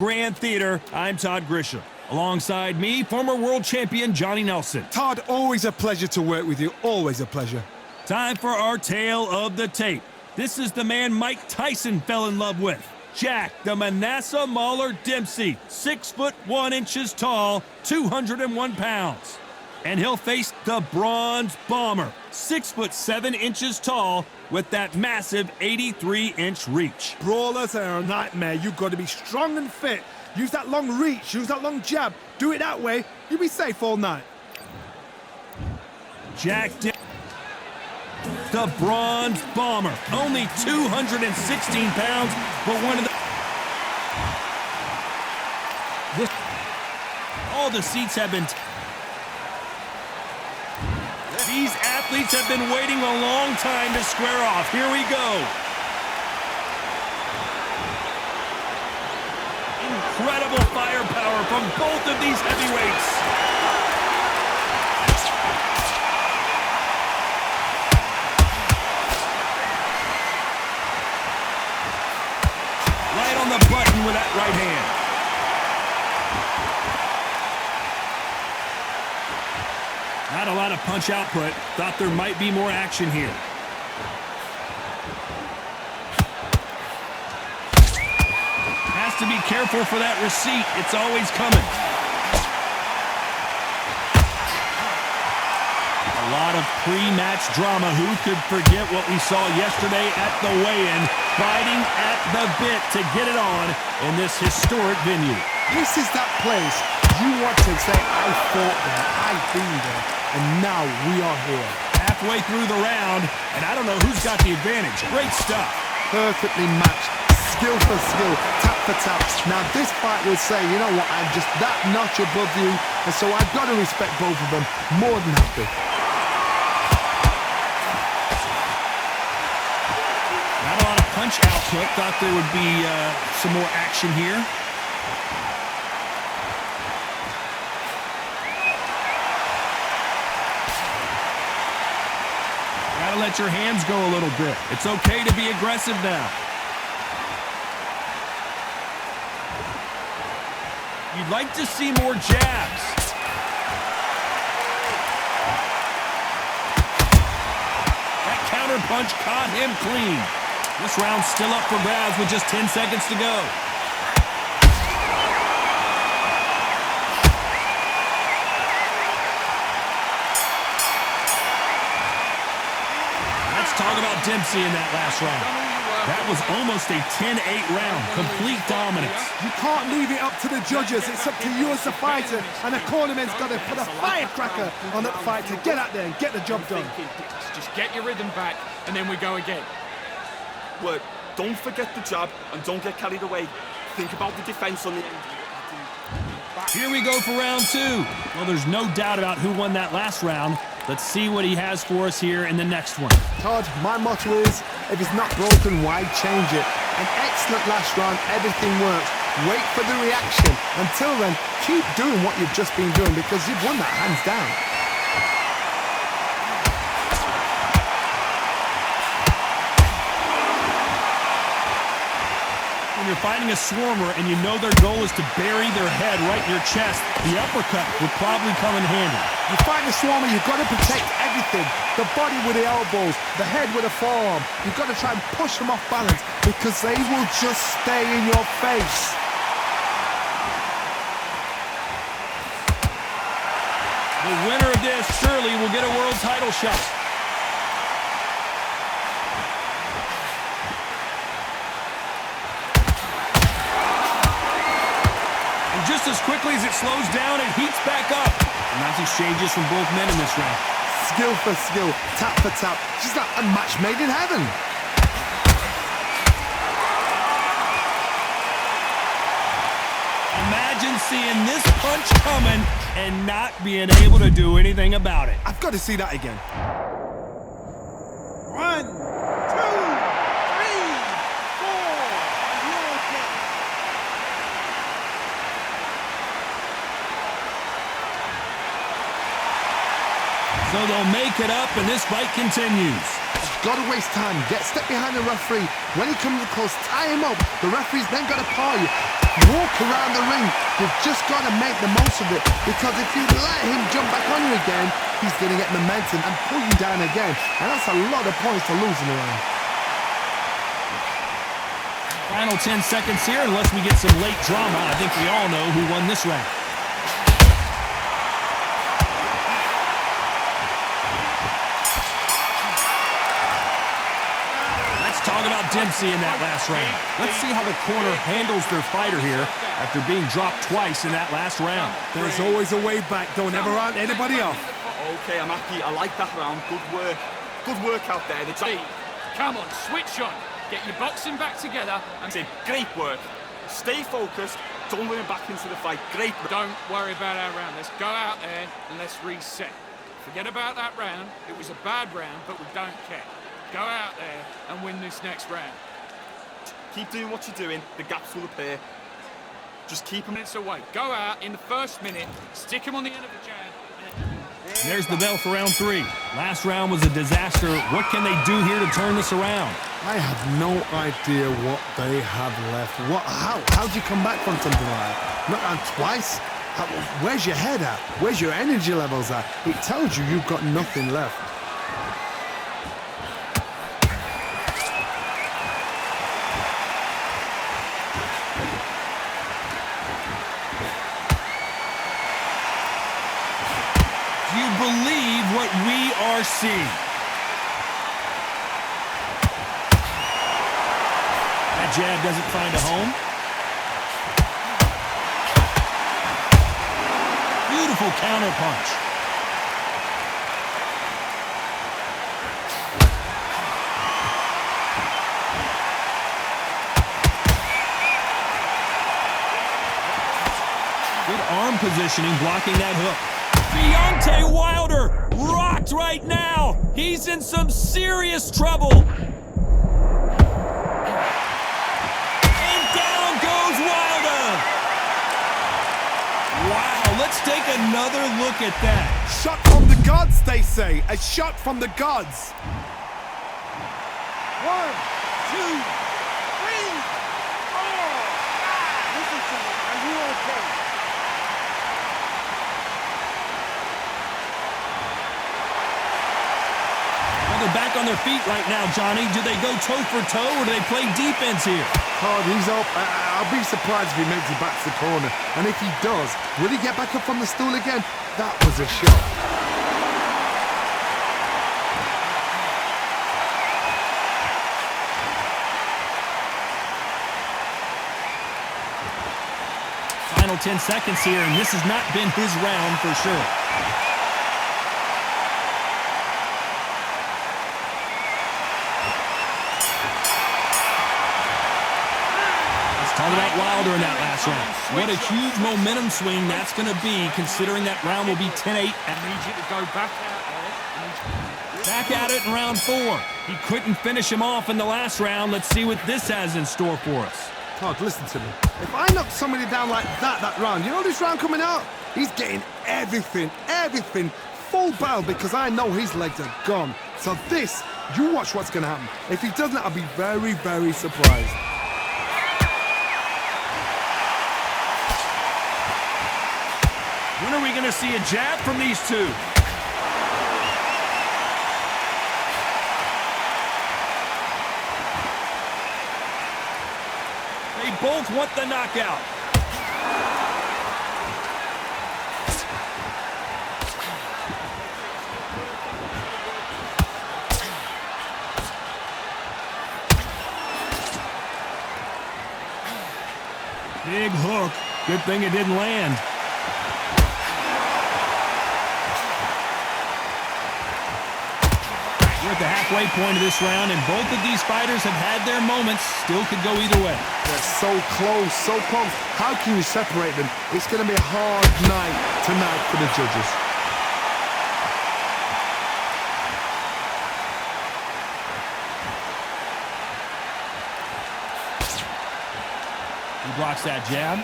Grand Theater, I'm Todd Grisham. Alongside me, former world champion Johnny Nelson. Todd, always a pleasure to work with you. Always a pleasure. Time for our tale of the tape. This is the man Mike Tyson fell in love with. Jack the Manasseh Mauler Dempsey, 6'1" tall, 201 pounds. And he'll face the Bronze Bomber, 6'7" tall, with that massive 83-inch reach. Brawlers are a nightmare. You've got to be strong and fit. Use that long reach, use that long jab. Do it that way, you'll be safe all night. Jack the Bronze Bomber, only 216 pounds, but one of the... All the seats have been... These athletes have been waiting a long time to square off. Here we go. Incredible firepower from both of these heavyweights. Right on the button with that right hand. Not a lot of punch output. Thought there might be more action here. Has to be careful for that receipt. It's always coming. A lot of pre-match drama. Who could forget what we saw yesterday at the weigh-in? Fighting at the bit to get it on in this historic venue. This is that place you want to say, I fought there, I've been there, and now we are here. Halfway through the round, and I don't know who's got the advantage. Great stuff. Perfectly matched, skill for skill, tap for tap. Now this fight will say, you know what, I'm just that notch above you, and so I've got to respect both of them more than happy. Not a lot of punch output. Thought there would be some more action here. Gotta let your hands go a little bit. It's okay to be aggressive now. You'd like to see more jabs. That counter punch caught him clean. This round's still up for grabs with just 10 seconds to go. Talk about Dempsey in that last round. That was almost a 10-8 round. Complete dominance. You can't leave it up to the judges. It's up to you as the fighter. And the cornerman's got to put a firecracker on that fight to get out there and get the job done. Just get your rhythm back, and then we go again. Well, don't forget the jab, and don't get carried away. Think about the defense on the end. Here we go for round two. Well, there's no doubt about who won that last round. Let's see what he has for us here in the next one. Todd, my motto is, if it's not broken, why change it? An excellent last round, everything works. Wait for the reaction. Until then, keep doing what you've just been doing because you've won that hands down. When you're fighting a swarmer and you know their goal is to bury their head right in your chest, the uppercut would probably come in handy. You fight a swarmer, you've got to protect everything. The body with the elbows, the head with the forearm. You've got to try and push them off balance because they will just stay in your face. The winner of this surely will get a world title shot. Just as quickly as it slows down, it heats back up. Nice exchanges from both men in this round. Skill for skill, tap for tap. Just like a match made in heaven. Imagine seeing this punch coming and not being able to do anything about it. I've got to see that again. 1, 2, 3, 4. So they'll make it up, and this fight continues. Got to waste time. Get step behind the referee. When he comes close, tie him up. The referee's then got to paw you. walk around the ring. You've just got to make the most of it, because if you let him jump back on you again, he's going to get momentum and pull you down again. And that's a lot of points for losing around. Final 10 seconds here, unless we get some late drama. I think we all know who won this round. Let's talk about Dempsey in that last round. Let's see how the corner handles their fighter here after being dropped twice in that last round. There's always a way back. Don't ever round anybody off. Okay, I'm happy. I like that round. Good work. Good work out there. Come on, switch on. Get your boxing back together and Say, great work. Stay focused. Don't run back into the fight. Great work. don't worry about our round. Let's go out there and let's reset. Forget about that round. It was a bad round, but we don't care. Go out there and win this next round. Keep doing what you're doing. The gaps will appear. Just keep them. Minutes away. Go out in the first minute. Stick him on the end of the jab. There's the bell for round 3. Last round was a disaster. What can they do here to turn this around? I have no idea what they have left. How do you come back from something like that? Not on twice? Where's your head at? Where's your energy levels at? It tells you you've got nothing left. Do you believe what we are seeing? That jab doesn't find a home. Beautiful counter punch. Good arm positioning, blocking that hook. Deontay Wilder rocked right now. He's in some serious trouble. And down goes Wilder. Wow, let's take another look at that. Shot from the gods, they say. A shot from the gods. 1, 2, 3, 4. Listen to me. Are you okay? Well, they're back on their feet right now, Johnny. Do they go toe for toe or do they play defense here? Hard, he's up. I'll be surprised if he makes it back to the corner. And if he does, will he get back up from the stool again? That was a shot. Final 10 seconds here, and this has not been his round for sure. Talk about Wilder in that last round. What a huge momentum swing that's going to be, considering that round will be 10-8. I need you to go back out there. Back at it in round 4. He couldn't finish him off in the last round. Let's see what this has in store for us. Todd, listen to me. If I knock somebody down like that round, you know this round coming out? He's getting everything, full barrel, because I know his legs are gone. So this, you watch what's going to happen. If he doesn't, I'll be very, very surprised. When are we going to see a jab from these two? They both want the knockout. Big hook. Good thing it didn't land. We're at the halfway point of this round, and both of these fighters have had their moments. Still could go either way. They're so close, so close. How can you separate them? It's going to be a hard night tonight for the judges. He blocks that jab.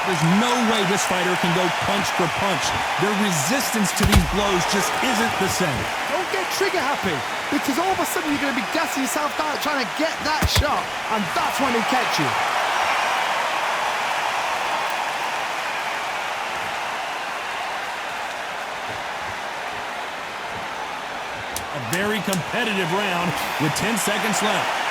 There's no way this fighter can go punch for punch. Their resistance to these blows just isn't the same. Don't get trigger happy, because all of a sudden you're going to be gassing yourself out trying to get that shot, and that's when he catch you. A very competitive round with 10 seconds left.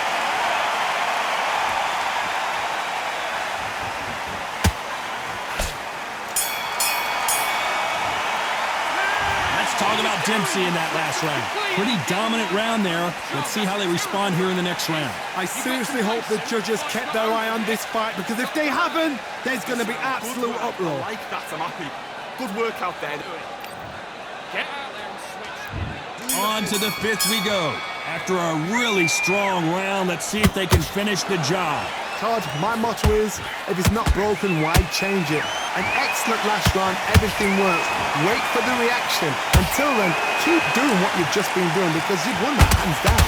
Talk about Dempsey in that last round. Pretty dominant round there. Let's see how they respond here in the next round. I seriously hope the judges kept their eye on this fight, because if they haven't, there's going to be absolute uproar. I like that, I'm happy. Good work out there. Get out there and switch. On to the fifth we go. After a really strong round, let's see if they can finish the job. Todd, my motto is, if it's not broken, why change it? An excellent last round, everything works. Wait for the reaction. Until then, keep doing what you've just been doing, because you've won that hands down.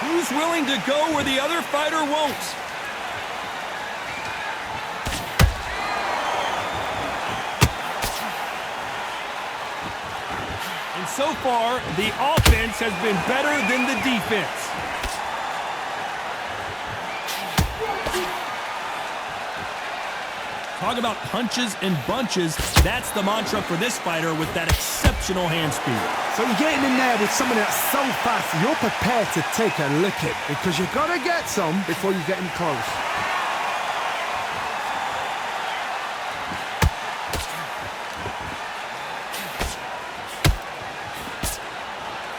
Who's willing to go where the other fighter won't? And so far, the offense has been better than the defense. Talk about punches and bunches. That's the mantra for this fighter with that exceptional hand speed. So you're getting in there with someone that's so fast, you're prepared to take a licking, because you've got to get some before you get him close.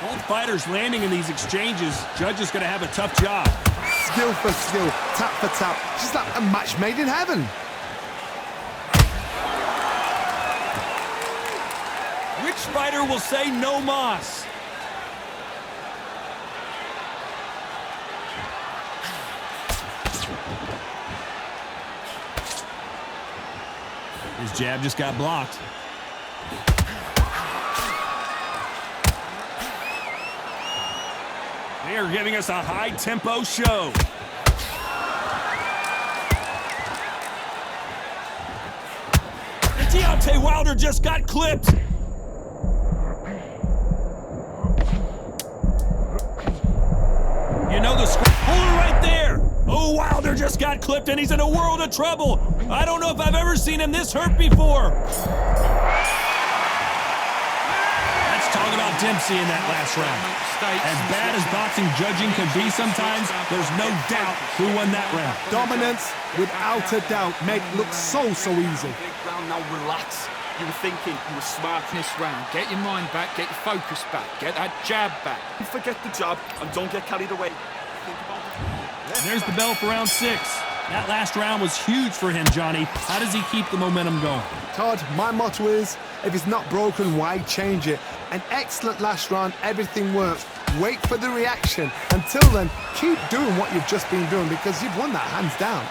Both fighters landing in these exchanges. Judge is going to have a tough job. Skill for skill, tap for tap, just like a match made in heaven. Which fighter will say no mas? His jab just got blocked. They are giving us a high-tempo show. Deontay Wilder just got clipped. You know the score. Hold it right there. Oh, Wilder just got clipped, and he's in a world of trouble. I don't know if I've ever seen him this hurt before. Let's talk about Dempsey in that last round. As bad as boxing judging can be sometimes, there's no doubt who won that round. Dominance, without a doubt, make look so easy. Big round, now relax. You were thinking, you were smart. This round, get your mind back, get your focus back, get that jab back. Don't forget the jab and don't get carried away. Think about it. There's the bell for round 6. That last round was huge for him, Johnny. How does he keep the momentum going? Todd, my motto is, if it's not broken, why change it? An excellent last round, everything works. Wait for the reaction. Until then, keep doing what you've just been doing, because you've won that hands down.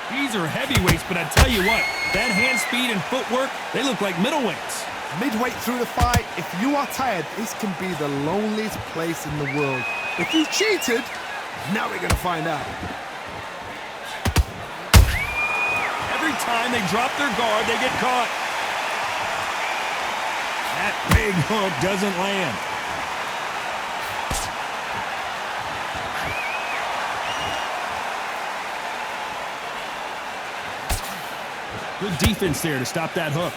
These are heavyweights, but I tell you what, that hand speed and footwork, they look like middleweights. Midway through the fight, if you are tired, this can be the loneliest place in the world. If you cheated, now we're going to find out. Every time they drop their guard, they get caught. That big hook doesn't land. Good defense there to stop that hook.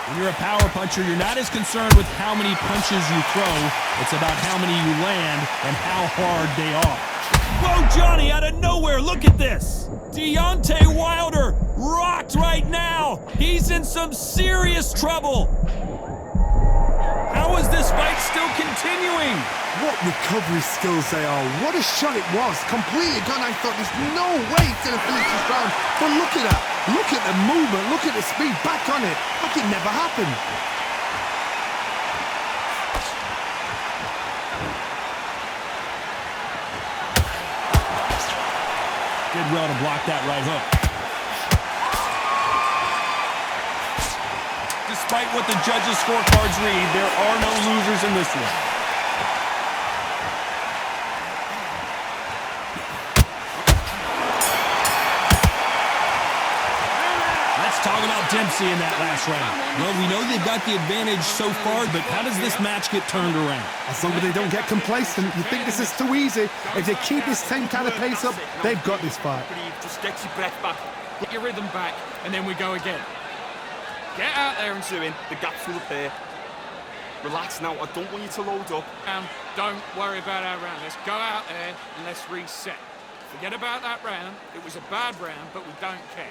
When you're a power puncher, you're not as concerned with how many punches you throw. It's about how many you land and how hard they are. Whoa, Johnny, out of nowhere, look at this. Deontay Wilder rocked right now. He's in some serious trouble. How is this fight still continuing? What recovery skills they are. What a shot it was. Completely gone. I thought there's no way to finish this round. But look at that. Look at the movement. Look at the speed. Back on it. Like it never happened. Did well to block that right hook. Despite what the judges' scorecards read, there are no losers in this one. Let's talk about Dempsey in that last round. Well, we know they've got the advantage so far, but how does this match get turned around? As long as they don't get complacent, you think this is too easy. If they keep this same kind of pace up, they've got this fight. Just get your breath back. Get your rhythm back, and then we go again. Get out there and Doing the gap full up there. Relax now. I don't want you to load up. don't worry about our round. Let's go out there and let's reset. Forget about that round. It was a bad round, but we don't care.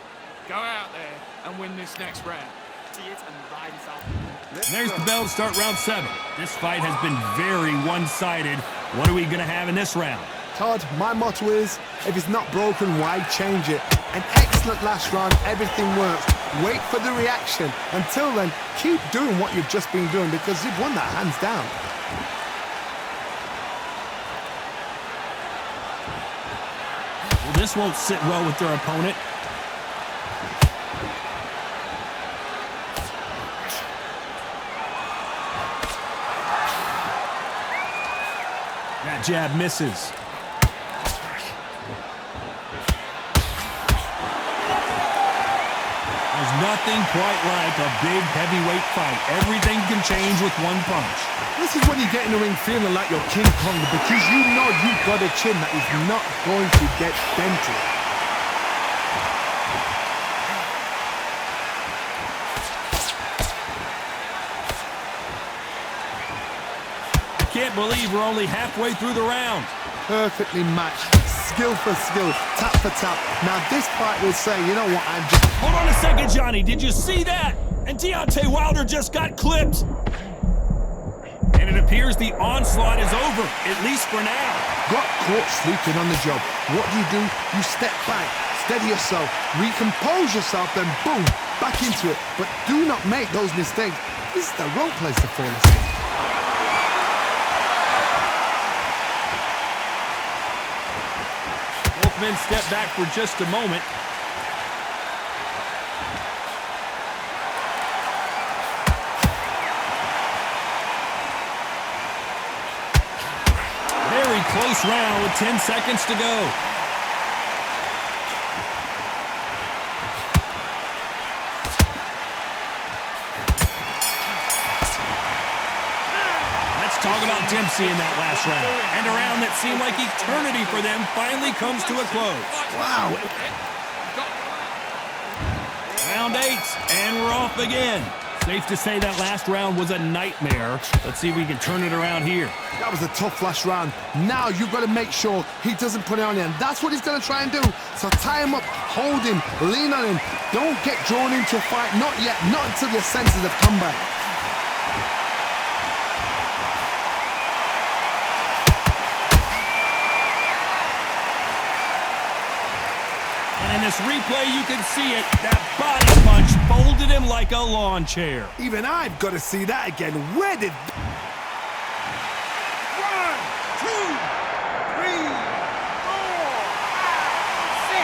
Go out there and win this next round. See it and ride it out. There's the bell to start round 7. This fight has been very one-sided. What are we going to have in this round? Todd, my motto is, if it's not broken, why change it? An excellent last round, everything works. Wait for the reaction. Until then, keep doing what you've just been doing because you've won that hands down. Well, this won't sit well with their opponent. That jab misses. There's nothing quite like a big heavyweight fight. Everything can change with one punch. This is when you get in the ring feeling like you're King Kong because you know you've got a chin that is not going to get dented. Can't believe we're only halfway through the round. Perfectly matched, skill for skill, tap for tap. Now this fight will say, you know what, I'm just... Hold on a second, Johnny. Did you see that? And Deontay Wilder just got clipped. And it appears the onslaught is over, at least for now. Got caught sleeping on the job. What do? You step back, steady yourself, recompose yourself, then boom, back into it. But do not make those mistakes. This is the wrong place to fall asleep. Both men step back for just a moment. Very close round with 10 seconds to go. Let's talk about Dempsey in that last round. And a round that seemed like eternity for them finally comes to a close. Wow. Round 8, and we're off again. Safe to say that last round was a nightmare. Let's see if we can turn it around here. That was a tough last round. Now you've got to make sure he doesn't put it on you, and that's what he's going to try and do. So tie him up, hold him, lean on him. Don't get drawn into a fight. Not yet. Not until your senses have come back. And in this replay, you can see it. That body punch folded him like a lawn chair. Even I've got to see that again. Where did... 1, 2, 3, 4, 5, 6,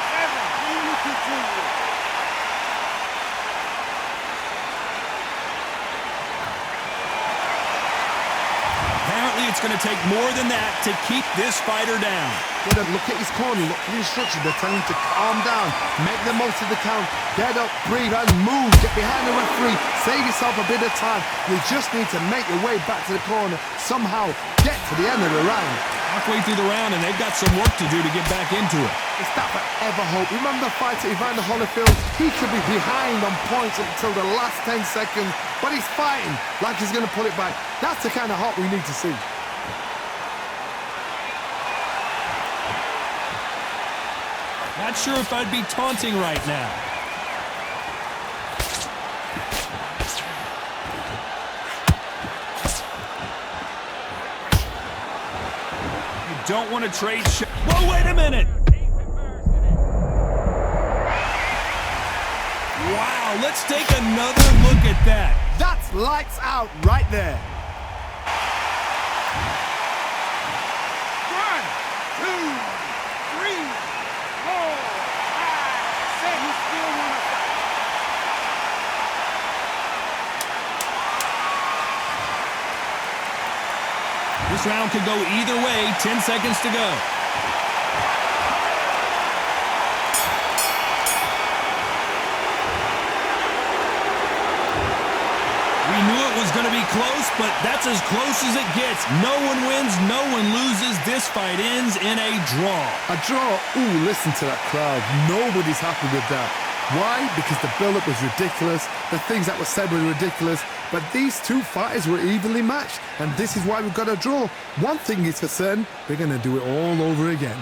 7. Apparently, it's going to take more than that to keep this fighter down. Got to look at his corner, look for the instructions. They're telling him to calm down, make the most of the count, get up, breathe, and move. Get behind the referee, save yourself a bit of time. You just need to make your way back to the corner. Somehow, get to the end of the round. Halfway through the round, and they've got some work to do to get back into it. Is that forever hope? Remember the fight at Evander Holyfield? He could be behind on points until the last 10 seconds, but he's fighting like he's going to pull it back. That's the kind of hope we need to see. Not sure if I'd be taunting right now. You don't want to trade shots. Whoa, wait a minute! Wow, let's take another look at that. That's lights out right there. 1, 2, 3, 4, 5, 6. You still want to fight? round could go either way. 10 seconds to go. We knew it was going to be close, but that's as close as it gets. No one wins, no one loses. This fight ends in a draw. A draw? Ooh, listen to that crowd. Nobody's happy with that. Why? Because the build-up was ridiculous. The things that were said were ridiculous. But these two fighters were evenly matched, and this is why we've got a draw. One thing is for certain, we're going to do it all over again.